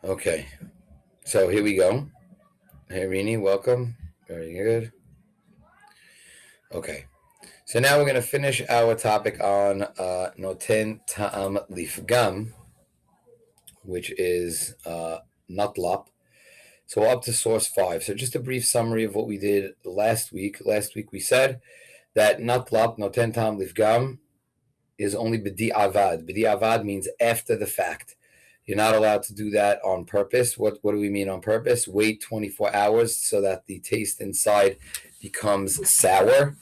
Okay, so here we go. Hey, Rini, welcome. Very good. Okay, so now we're going to finish our topic on Noten Ta'am Lifgam, which is Nutlap. So we're up to source 5. So just a brief summary of what we did last week. Last week we said that Nutlap, Noten Ta'am Lifgam, is only B'di Avad. B'di Avad means after the fact. You're not allowed to do that on purpose. What do we mean on purpose? Wait 24 hours so that the taste inside becomes sour.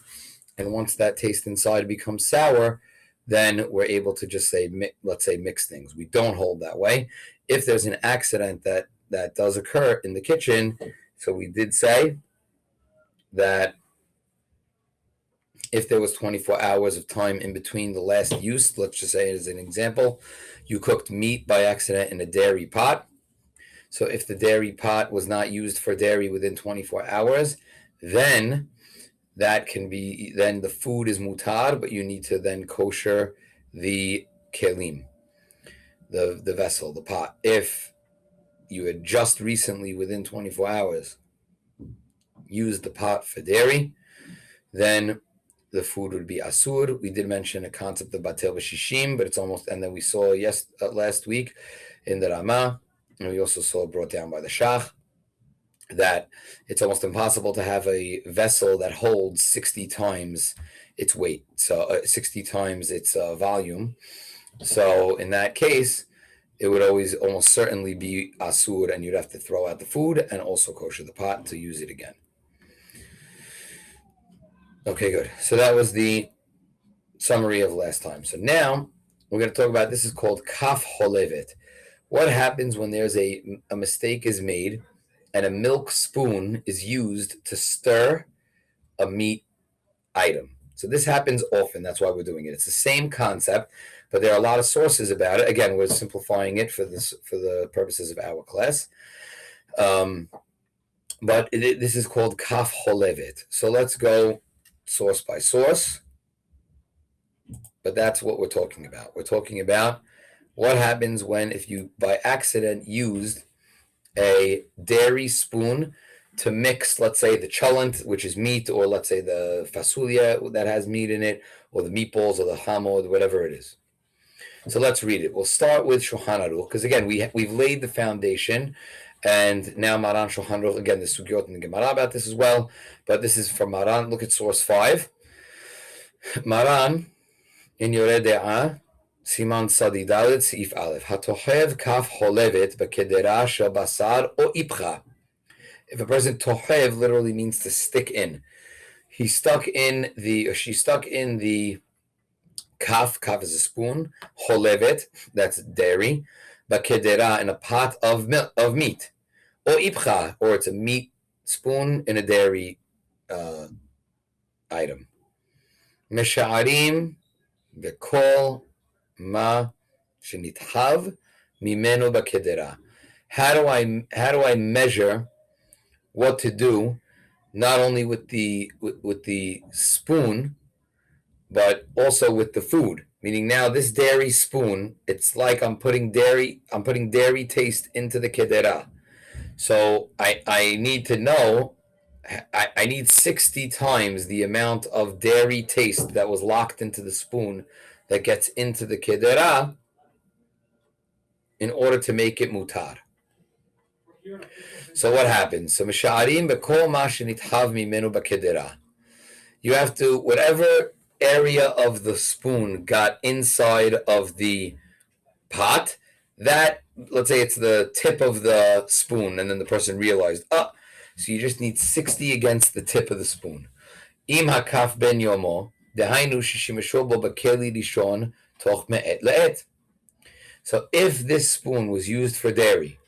And once that taste inside becomes sour, then we're able to just say, let's say, mix things. We don't hold that way. If there's an accident that does occur in the kitchen, so we did say that if there was 24 hours of time in between the last use, let's just say as an example, you cooked meat by accident in a dairy pot. So if the dairy pot was not used for dairy within 24 hours, then that can be, then the food is mutar, but you need to then kosher the kelim, the vessel, the pot. If you had just recently, within 24 hours, used the pot for dairy, then the food would be asur. We did mention a concept of batel v'shishim, but it's almost, and then we saw last week in the Ramah, and we also saw brought down by the Shach, that it's almost impossible to have a vessel that holds 60 times its weight, so 60 times its volume. So in that case, it would always almost certainly be asur, and you'd have to throw out the food and also kosher the pot to use it again. Okay, good. So that was the summary of last time. So now we're going to talk about, this is called kaf holevet. What happens when there's a mistake is made and a milk spoon is used to stir a meat item? So this happens often. That's why we're doing it. It's the same concept, but there are a lot of sources about it. Again, we're simplifying it for the purposes of our class. But this is called kaf holevet. So let's go source by source. But that's what we're talking about. We're talking about what happens when, if you by accident used a dairy spoon to mix, let's say, the cholent, which is meat, or let's say the fasulia that has meat in it, or the meatballs, or the hamod, whatever it is. So let's read it. We'll start with Shulchan Aruch, because again, we've laid the foundation, and now Maran Shulchan Aruch, again, the Sugyot and the Gemara about this as well, but this is from Maran. Look at source 5. Maran, in Yoreh De'ah, Siman Sadi Dalet, Seif Aleph. Hatohev kaf holevet b'kedera shel basar o ipcha. If a person tohev literally means to stick in. She stuck in the kaf is a spoon, holevet, that's dairy, b'kedera, in a pot of meat, or ipcha, or it's a meat spoon in a dairy item. Mesha'arim v'kol ma shenithav mimenu b'kedera. How do I measure what to do, not only with the spoon, but also with the food? Meaning now this dairy spoon, it's like I'm putting dairy taste into the kedera. So I need to know, I need 60 times the amount of dairy taste that was locked into the spoon that gets into the kedera in order to make it mutar. So what happens? So misha'arim b'kol ma shenithav mimenu b'kedera. You have to, whatever area of the spoon got inside of the pot, that, let's say it's the tip of the spoon, and then the person realized, so you just need 60 against the tip of the spoon. Im hakaf ben yomo, dehainu shishimesho bo b'keli rishon toch me'et le'et. So if this spoon was used for dairy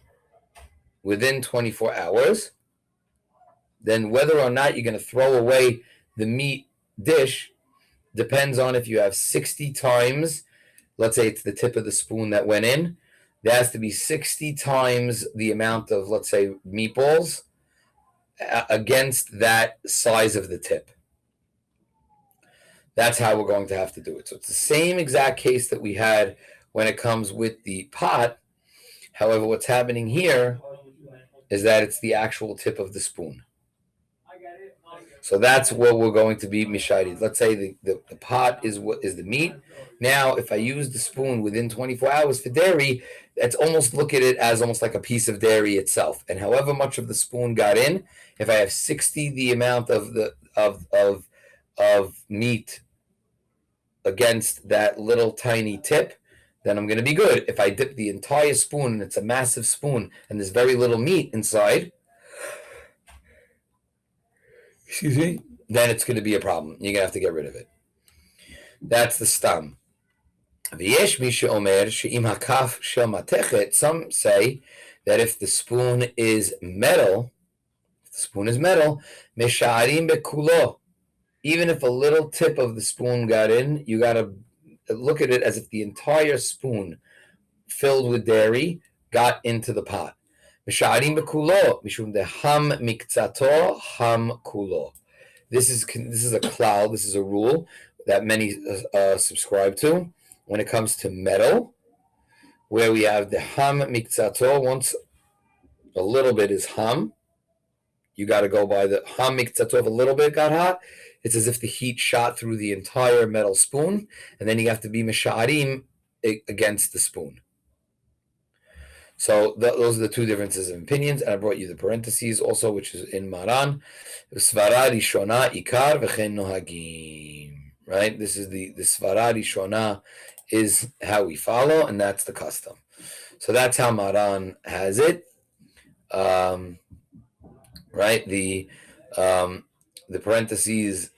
within 24 hours, then whether or not you're going to throw away the meat dish depends on if you have 60 times, let's say it's the tip of the spoon that went in, there has to be 60 times the amount of, let's say, meatballs against that size of the tip. That's how we're going to have to do it. So it's the same exact case that we had when it comes with the pot. However, what's happening here is that it's the actual tip of the spoon. So that's what we're going to be mishayid. Let's say the pot is what is the meat. Now, if I use the spoon within 24 hours for dairy, that's almost look at it as almost like a piece of dairy itself. And however much of the spoon got in, if I have 60 the amount of the of meat against that little tiny tip, then I'm going to be good. If I dip the entire spoon and it's a massive spoon and there's very little meat inside, excuse me, then it's going to be a problem. You're going to have to get rid of it. That's the stam. Some say that if the spoon is metal, even if a little tip of the spoon got in, you got to look at it as if the entire spoon filled with dairy got into the pot. This is a cloud. This is a rule that many subscribe to when it comes to metal, where we have the ham mikzato. Once a little bit is ham, you got to go by the ham mikzato. If a little bit got hot, it's as if the heat shot through the entire metal spoon, and then you have to be misharim against the spoon. So those are the two differences of opinions, and I brought you the parentheses also, which is in Maran. Svara Rishona Ikar v'chen nohagim. Right? This is the Svara Rishona is how we follow, and that's the custom. So that's how Maran has it. Right? The parentheses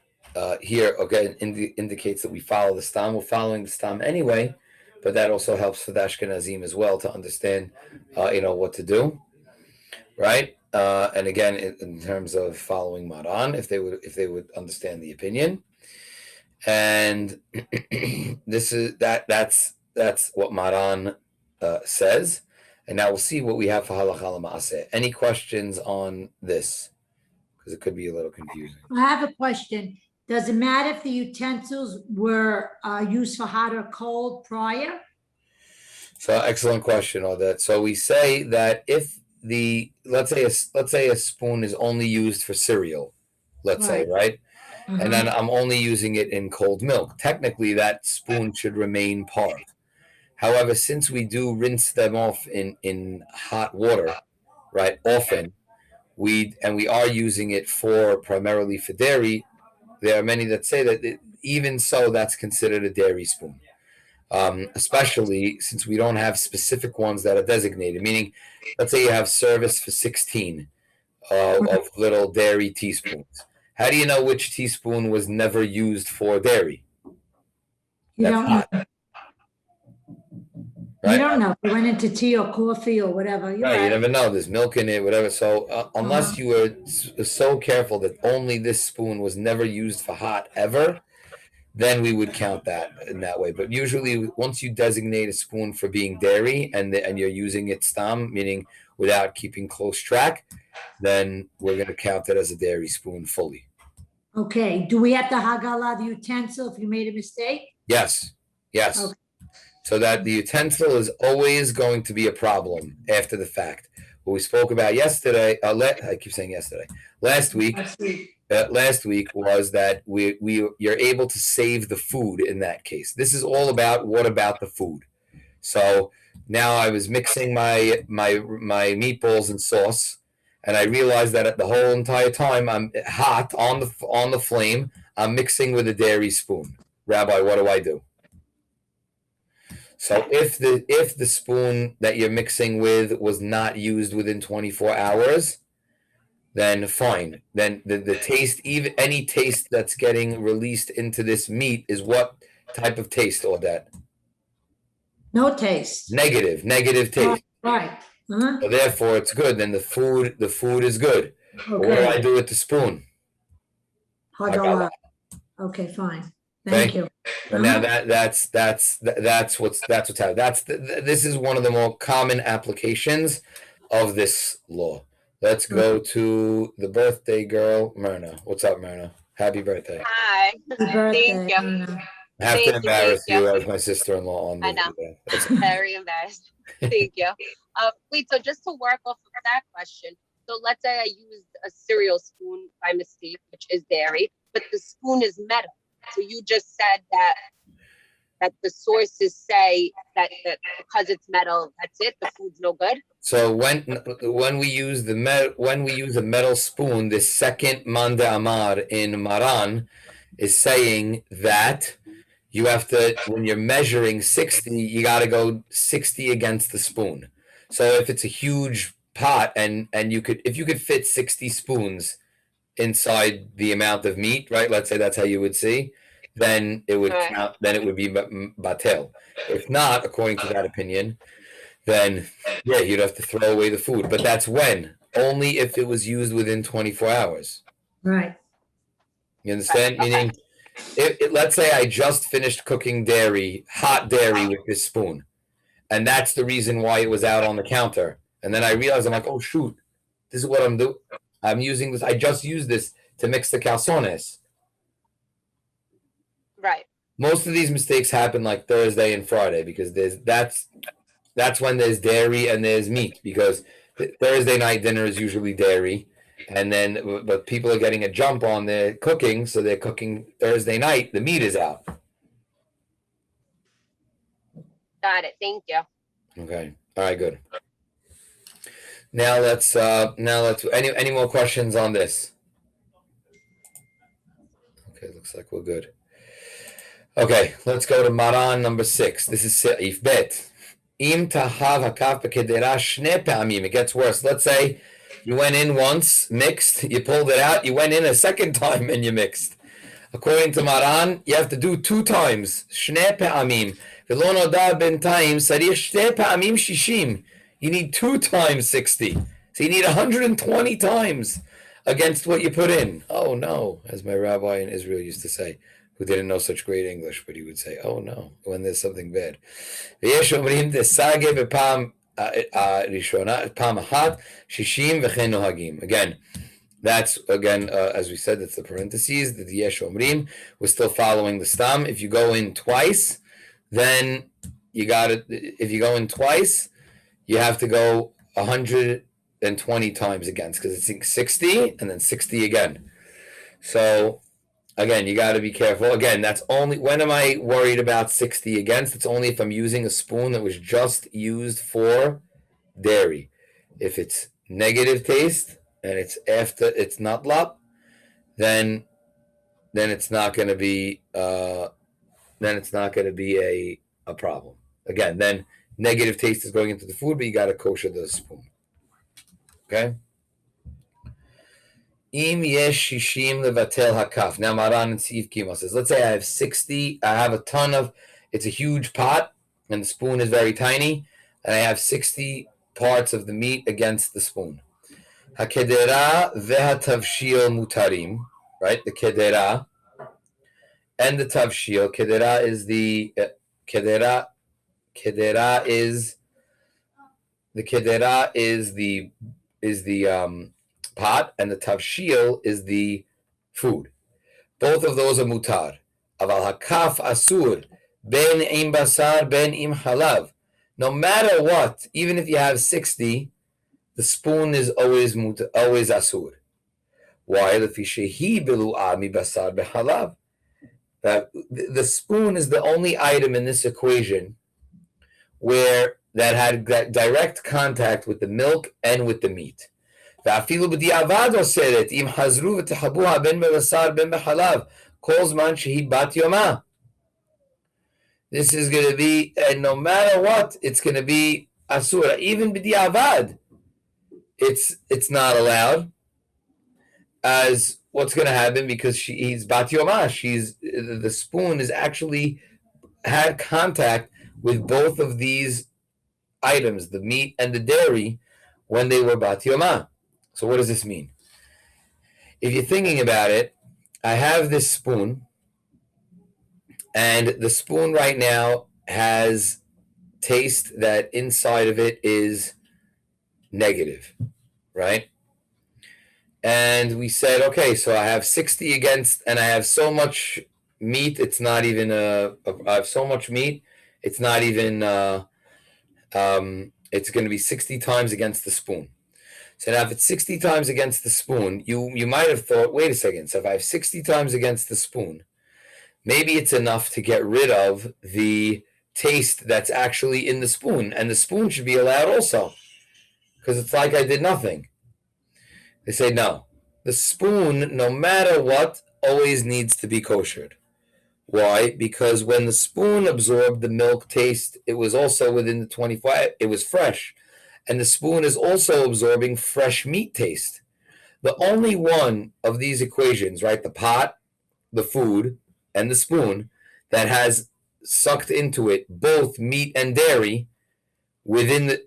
here again indicates that we follow the stam. We're following the stam anyway, but that also helps for the Ashkenazim as well to understand, what to do, right? And again, in terms of following Maran, if they would understand the opinion, and that's what Maran says. And now we'll see what we have for halacha l'maaseh. Any questions on this? Because it could be a little confusing. I have a question. Does it matter if the utensils were used for hot or cold prior? So excellent question, Odette. So we say that if let's say a spoon is only used for cereal, let's say, right? Uh-huh. And then I'm only using it in cold milk. Technically, that spoon should remain part. However, since we do rinse them off in hot water, right, often, we are using it primarily for dairy, there are many that say that even so, that's considered a dairy spoon. Especially since we don't have specific ones that are designated. Meaning, let's say you have service for 16 of little dairy teaspoons. How do you know which teaspoon was never used for dairy? That's hot. Right? You don't know. It went into tea or coffee or whatever. Right. You never know. There's milk in it, whatever. So unless you were so careful that only this spoon was never used for hot ever, then we would count that in that way. But usually, once you designate a spoon for being dairy and you're using it stam, meaning without keeping close track, then we're going to count it as a dairy spoon fully. Okay. Do we have to hagala the utensil if you made a mistake? Yes. Okay. So that the utensil is always going to be a problem after the fact. What we spoke about yesterday, I keep saying yesterday, last week was that you're able to save the food in that case. This is all about what about the food. So now I was mixing my meatballs and sauce, and I realized that the whole entire time I'm hot on the flame. I'm mixing with a dairy spoon. Rabbi, what do I do? So if the spoon that you're mixing with was not used within 24 hours, then fine. Then the taste, even any taste that's getting released into this meat is what type of taste, or that? No taste. Negative taste. Right. Uh-huh. So therefore, it's good. Then the food is good. Okay. What do I do with the spoon? Hagala. Okay, fine. Thank you. And now that's what's happening. This is one of the more common applications of this law. Let's go to the birthday girl, Myrna. What's up, Myrna? Happy birthday. Hi. Happy birthday, Thank you. Myrna. I have to Thank you, thank embarrass you. you as my sister-in-law on I the know, That's very embarrassed. Thank you. Wait, so just to work off of that question, so let's say I used a cereal spoon by mistake, which is dairy, but the spoon is metal. So you just said that the sources say that because it's metal, that's it, the food's no good. So when we use a metal spoon, the second Manda Amar in Maran is saying that you have to, when you're measuring 60, you got to go 60 against the spoon. So if it's a huge pot and if you could fit 60 spoons inside the amount of meat, right? Let's say that's how you would see, then it would Right, count. Then it would be batel. If not, according to that opinion, then yeah, you'd have to throw away the food. But that's when only if it was used within 24 hours. Right. You right, understand? okay. Meaning, let's say I just finished cooking dairy, hot dairy with this spoon, and that's the reason why it was out on the counter. And then I realized I'm like, oh shoot, this is what I'm doing. I'm using this. I just used this to mix the calzones. Right. Most of these mistakes happen like Thursday and Friday because that's when there's dairy and there's meat because Thursday night dinner is usually dairy, and then but people are getting a jump on their cooking, so they're cooking Thursday night. The meat is out. Got it. Thank you. Okay. All right. Good. Now let's any more questions on this? Okay. Looks like we're good. Okay. Let's go to Maran number 6. This is Seif Bet. Im tahav hakaf b'kedera shne pa'amim. It gets worse. Let's say you went in once, mixed, you pulled it out, you went in a second time and you mixed. According to Maran, you have to do 2 times. Shne pa'amim. V'lo noda b'intayim sarich shne pa'amim shishim. You need 2 times 60. So you need 120 times against what you put in. Oh no, as my rabbi in Israel used to say, who didn't know such great English, but he would say, oh no, when there's something bad. ויש אומרים תסגה בפעם ראשונה, פעם אחת, 60 וכן נוהגים. Again, that's, as we said, that's the parentheses, the yesh omrim. We're still following the stam. If you go in twice, then you got it. If you go in twice, you have to go 120 times against because it's 60 and then 60 again. So again, you got to be careful. Again, that's only when am I worried about 60 against? It's only if I'm using a spoon that was just used for dairy. If it's negative taste and it's not lap, then it's not going to be a problem. Again, then negative taste is going into the food, but you got to kosher the spoon. Okay. Im yesh shishim levatel hakaf. Now Maran and Seif Kima says, let's say I have 60. I have a ton of. It's a huge pot, and the spoon is very tiny, and I have 60 parts of the meat against the spoon. Hakedera vehatavshil mutarim. Right, the kedera and the tavshil. Kedera is the kedera. Kedera is the kedera is the pot, and the tavshil is the food. Both of those are mutar. Aval hakaf asur ben im basar ben im halav. No matter what, even if you have 60, the spoon is always asur. Why? The spoon is the only item in this equation where that had direct contact with the milk and with the meat. ואפילו בדיעבד אוסרת אם חזרו ותחבוה בין בבשר בין בחלב כל זמן שהיא בת יומה. This is going to be, and no matter what, it's going to be asura. Even b'di'avad, it's not allowed. As what's going to happen because he's bat yoma. The spoon is actually had contact with both of these items, the meat and the dairy, when they were bat yoma. So what does this mean? If you're thinking about it, I have this spoon, and the spoon right now has taste that inside of it is negative, right? And we said, okay, so I have 60 against, and I have so much meat. It's not even I have so much meat. It's not even. It's going to be 60 times against the spoon. So now, if it's 60 times against the spoon, you might have thought, wait a second. So if I have 60 times against the spoon, maybe it's enough to get rid of the taste that's actually in the spoon, and the spoon should be allowed also, because it's like I did nothing. They say no. The spoon, no matter what, always needs to be koshered. Why? Because when the spoon absorbed the milk taste, it was also within the 24, it was fresh. And the spoon is also absorbing fresh meat taste. The only one of these equations, right, the pot, the food, and the spoon, that has sucked into it both meat and dairy within the,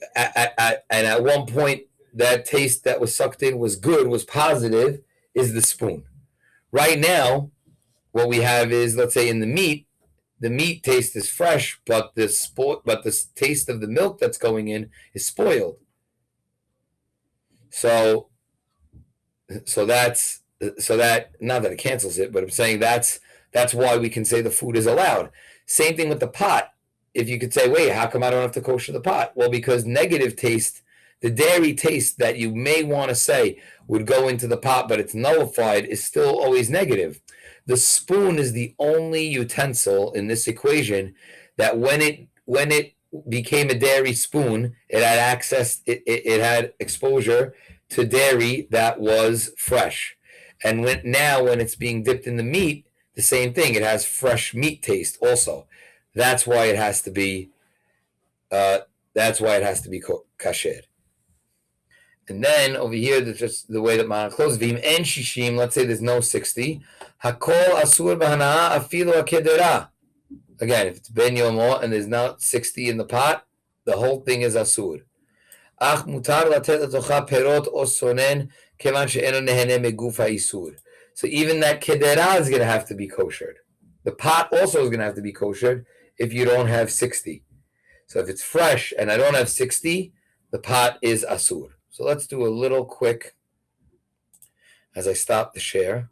and at one point that taste that was sucked in was good, was positive, is the spoon. Right now, what we have is, let's say in the meat taste is fresh, but the taste of the milk that's going in is spoiled. So that's not that it cancels it, but I'm saying that's why we can say the food is allowed. Same thing with the pot. If you could say, wait, how come I don't have to kosher the pot? Well, because negative taste, the dairy taste that you may want to say would go into the pot, but it's nullified, is still always negative. The spoon is the only utensil in this equation that when it became a dairy spoon, it had access, it had exposure to dairy that was fresh. And when it's being dipped in the meat, the same thing. It has fresh meat taste also. That's why it has to be. Kasher. And then over here, that's just the way that Maran closes. V'im en shishim. Let's say there's no 60. Hakol asur b'hanaa afilo akedera. Again, if it's ben yomo and there's not 60 in the pot, the whole thing is asur. Ach mutar latet latocha perot o sonen kevan she'eno nehene meguf ha'isur. So even that kedera is going to have to be koshered. The pot also is going to have to be koshered if you don't have 60. So if it's fresh and I don't have 60, the pot is asur. So let's do a little quick, as I stop the share,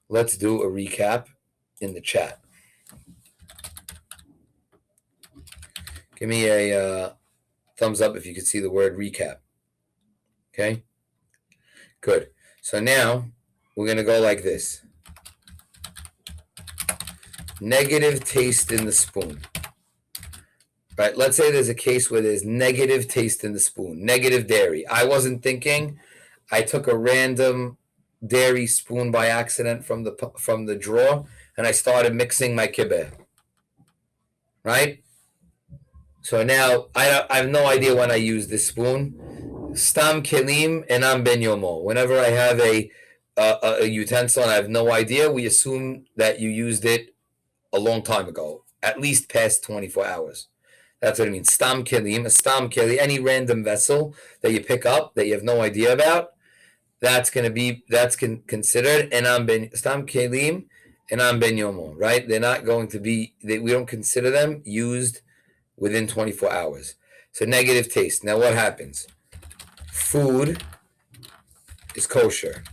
let's do a recap in the chat. Give me a thumbs up if you could see the word recap. Okay? Good. So now we're going to go like this. Negative taste in the spoon. Right? Let's say there's a case where there's negative taste in the spoon, negative dairy. I wasn't thinking. I took a random dairy spoon by accident from the drawer, and I started mixing my kibbeh. Right? So now I have no idea when I use this spoon. Stam kelim enam ben yomo. Whenever I have a utensil and I have no idea, we assume that you used it a long time ago, at least past 24 hours. That's what it means. Stam kelim, a stam keli, any random vessel that you pick up that you have no idea about, that's considered enam ben stam kelim enam ben yomo. Right? They're not going to be. We don't consider them used within 24 hours. So negative taste. Now what happens? Food is kosher.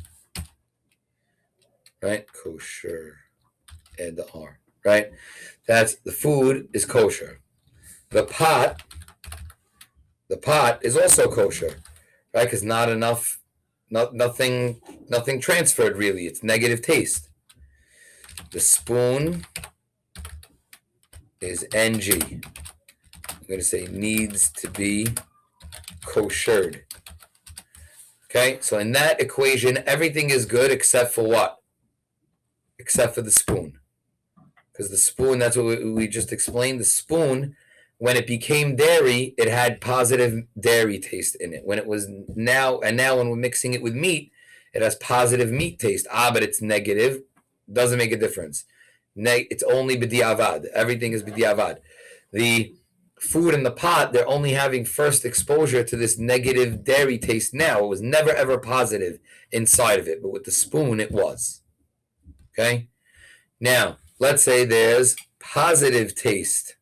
Right? Kosher. Add the R. Right? That's the food is kosher. The pot is also kosher. Right? Because not enough, nothing transferred really. It's negative taste. The spoon is NG. I'm going to say needs to be koshered. Okay, so in that equation, everything is good except for what? Except for the spoon. Because the spoon, that's what we just explained. The spoon, when it became dairy, it had positive dairy taste in it. When it was now when we're mixing it with meat, it has positive meat taste. But it's negative. Doesn't make a difference. It's only b'diavad. Everything is b'diavad. The food in the pot, they're only having first exposure to this negative dairy taste now. It was never ever positive inside of it, but with the spoon it was. Okay? Now, let's say there's positive taste.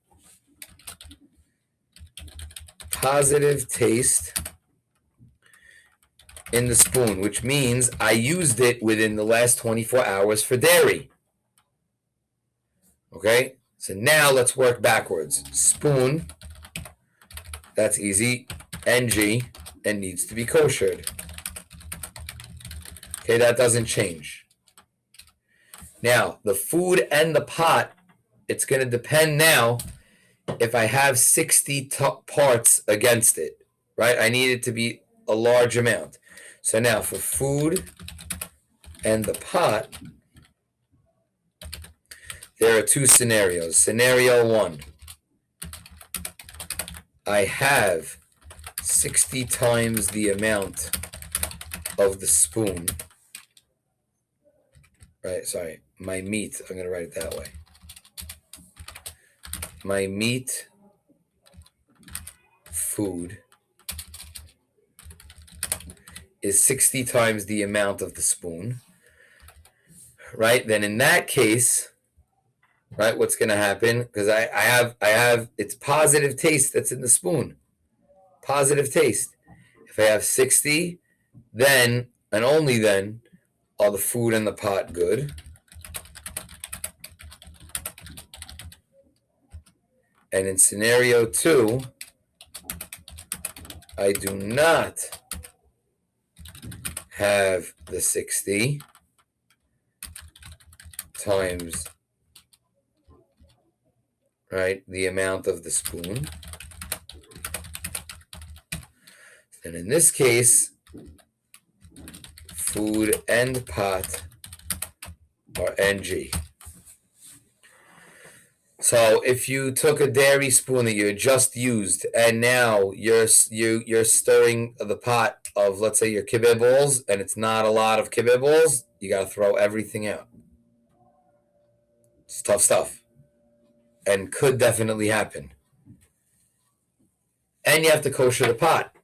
Positive taste in the spoon, which means I used it within the last 24 hours for dairy. Okay, so now let's work backwards. Spoon, that's easy. NG, and needs to be koshered. Okay, that doesn't change. Now, the food and the pot, it's going to depend now if I have 60 parts against it, right? I need it to be a large amount. So now for food and the pot, there are two scenarios. Scenario one, I have 60 times the amount of the spoon. Right, sorry, my meat, I'm going to write it that way. My meat, food, is 60 times the amount of the spoon, right? Then in that case, right, what's going to happen? Because I have, it's positive taste that's in the spoon. Positive taste. If I have 60, then, and only then, are the food and the pot good? And in scenario two, I do not have the 60 times, right, the amount of the spoon. And in this case, food and pot are NG. So if you took a dairy spoon that you just used and now you're stirring the pot of, let's say, your kibbeh balls, and it's not a lot of kibbeh balls, you got to throw everything out. It's tough stuff and could definitely happen. And you have to kosher the pot,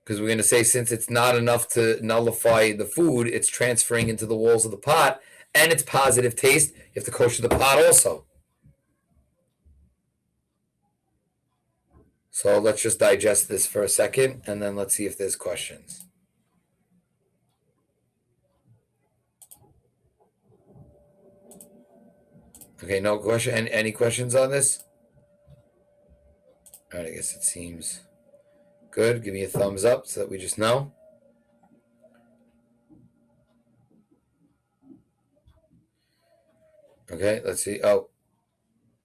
because we're going to say since it's not enough to nullify the food, it's transferring into the walls of the pot, and it's positive taste, you have to kosher the pot also. So let's just digest this for a second, and then let's see if there's questions. Okay, no question. Any questions on this? All right, I guess it seems good. Give me a thumbs up so that we just know. Okay, let's see. Oh,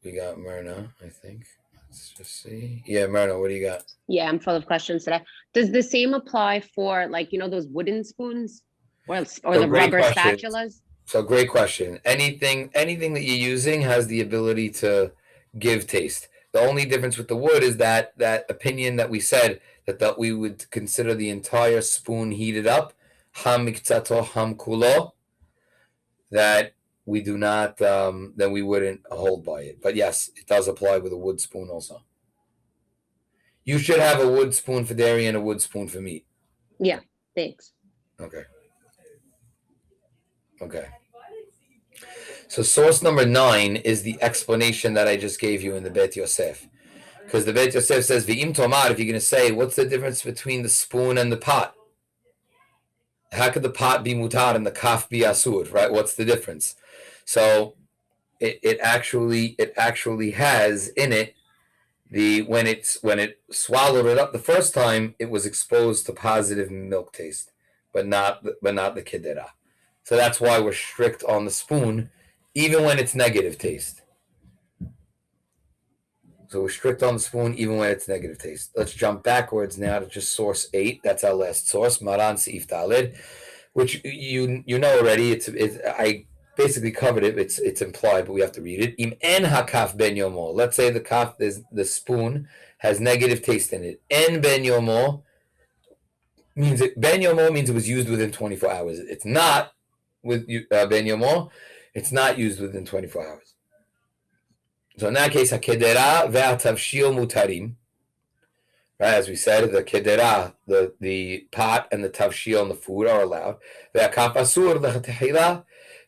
we got Myrna, I think. Let's just see. Yeah, Myrna, what do you got? Yeah, I'm full of questions today. Does the same apply for, like, you know, those wooden spoons or the rubber spatulas? So great question. Anything that you're using has the ability to give taste. The only difference with the wood is that opinion that we said that we would consider the entire spoon heated up, ham mikzato ham kulo, that we do not, then we wouldn't hold by it. But yes, it does apply with a wood spoon also. You should have a wood spoon for dairy and a wood spoon for meat. Yeah, thanks. Okay. Okay. So source number 9 is the explanation that I just gave you in the Bet Yosef. Because the Bet Yosef says, V'im tomar, if you're going to say, what's the difference between the spoon and the pot? How could the pot be mutar and the kaf be asur, right? What's the difference? So it actually has in it when it swallowed it up the first time, it was exposed to positive milk taste, but not the kedera. So that's why we're strict on the spoon, even when it's negative taste. So we're strict on the spoon, even when it's negative taste. Let's jump backwards now to just source 8. That's our last source, Maran Seif Dalid, which you know already. It's I basically covered it. It's implied, but we have to read it. Im en hakaf ben yomo. Let's say the spoon has negative taste in it. En ben yomo means ben yomo means it was used within 24 hours. It's not with ben yomo. It's not used within 24 hours. So in that case, hakedera ve'atavshil mutarim. Right, as we said, the kedera, the pot and the tavshil and the food are allowed. Ve'akaf asur l'chatechila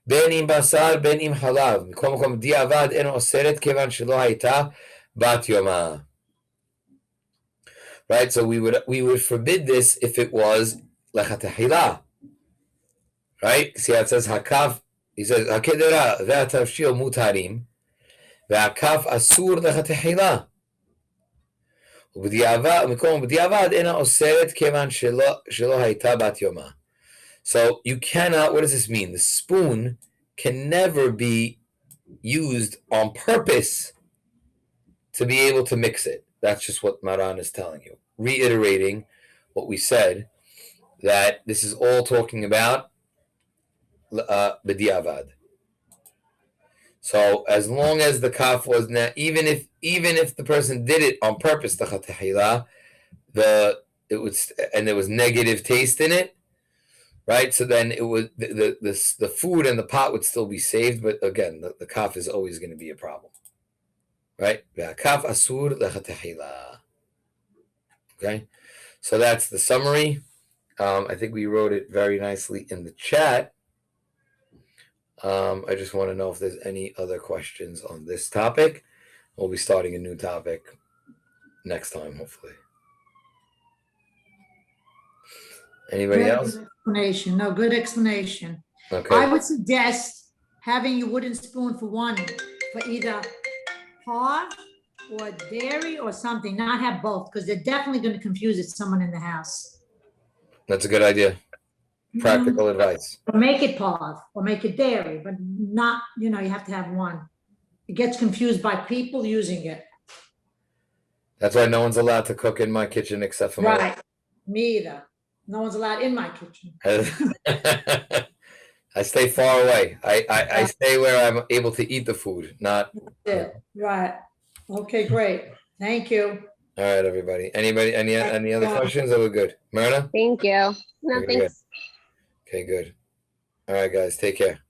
ben im basar ben im halav. Mikom makom di'avad en oseret kevan shelo hayta bat yoma. Right, so we would forbid this if it was l'chatechila. Right, see how it says hakaf. He says hakedera ve'atavshil mutarim. והכף אסור לכתחילה. ובדיעבד אינה אוסרת כיוון שלא הייתה בת יומה. So you cannot, what does this mean? The spoon can never be used on purpose to be able to mix it. That's just what Maran is telling you. Reiterating what we said, that this is all talking about b'diavad. So as long as the kaf was not, even if the person did it on purpose, the chatahila, it was, and there was negative taste in it, right? So then it was the food and the pot would still be saved, but again, the kaf is always going to be a problem, right? Kaf asur lechatahila. Okay, so that's the summary. I think we wrote it very nicely in the chat. I just want to know if there's any other questions on this topic. We'll be starting a new topic next time, hopefully. Anybody Very else? good explanation. No, good explanation. Okay. I would suggest having your wooden spoon for either hard or dairy or something, not have both, because they're definitely going to confuse it, someone in the house. That's a good idea. Practical advice. Or make it pause or make it dairy, but not, you have to have one. It gets confused by people using it. That's why no one's allowed to cook in my kitchen except for my Right. Me either. No one's allowed in my kitchen. I stay far away. I stay where I'm able to eat the food, not. Yeah, right. Okay, great. Thank you. All right, everybody. Any other questions? Or we're good? Myrna? Thank you. No, Very good. thanks. Okay, good. All right, guys. Take care.